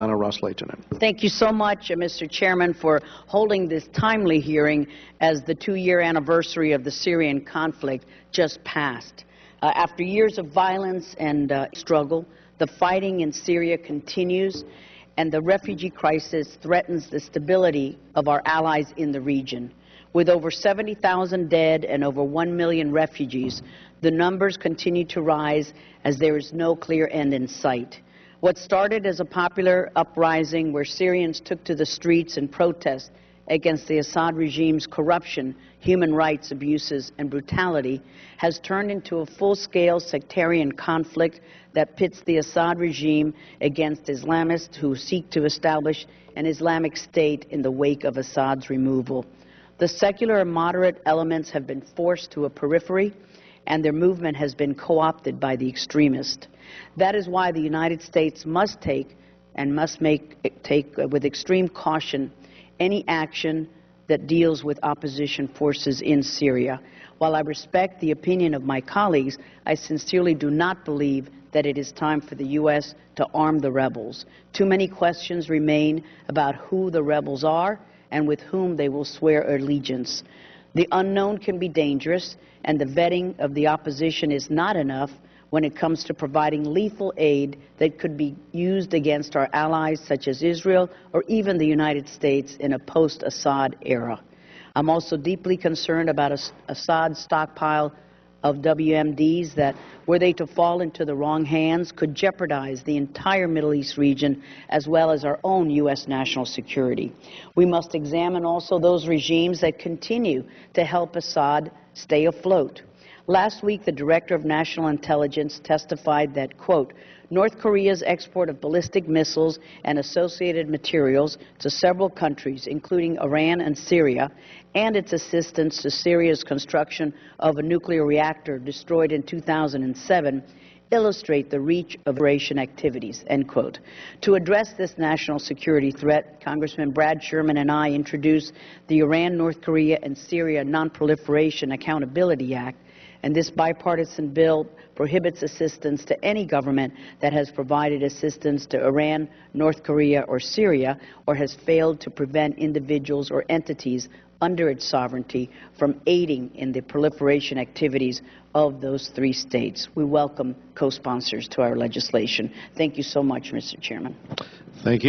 Ros-Lehtinen. Thank you so much, Mr. Chairman, for holding this timely hearing as the 2-year anniversary of the Syrian conflict just passed. After years of violence and struggle, the fighting in Syria continues, and the refugee crisis threatens the stability of our allies in the region. With over 70,000 dead and over 1 million refugees, the numbers continue to rise as there is no clear end in sight. What started as a popular uprising where Syrians took to the streets in protest against the Assad regime's corruption, human rights abuses, and brutality has turned into a full-scale sectarian conflict that pits the Assad regime against Islamists who seek to establish an Islamic State in the wake of Assad's removal. The secular and moderate elements have been forced to a periphery, and their movement has been co-opted by the extremists. That is why the United States must take with extreme caution any action that deals with opposition forces in Syria. While I respect the opinion of my colleagues, I sincerely do not believe that it is time for the U.S. to arm the rebels. Too many questions remain about who the rebels are and with whom they will swear allegiance. The unknown can be dangerous, and the vetting of the opposition is not enough when it comes to providing lethal aid that could be used against our allies such as Israel or even the United States in a post-Assad era. I'm also deeply concerned about Assad's stockpile of WMDs that, were they to fall into the wrong hands, could jeopardize the entire Middle East region as well as our own U.S. national security. We must examine also those regimes that continue to help Assad stay afloat. Last week, the Director of National Intelligence testified that, quote, North Korea's export of ballistic missiles and associated materials to several countries, including Iran and Syria, and its assistance to Syria's construction of a nuclear reactor destroyed in 2007, illustrate the reach of Russian activities, end quote. To address this national security threat, Congressman Brad Sherman and I introduced the Iran, North Korea, and Syria Non-Proliferation Accountability Act, and this bipartisan bill prohibits assistance to any government that has provided assistance to Iran, North Korea, or Syria, or has failed to prevent individuals or entities under its sovereignty from aiding in the proliferation activities of those 3 states. We welcome co-sponsors to our legislation. Thank you so much, Mr. Chairman. Thank you.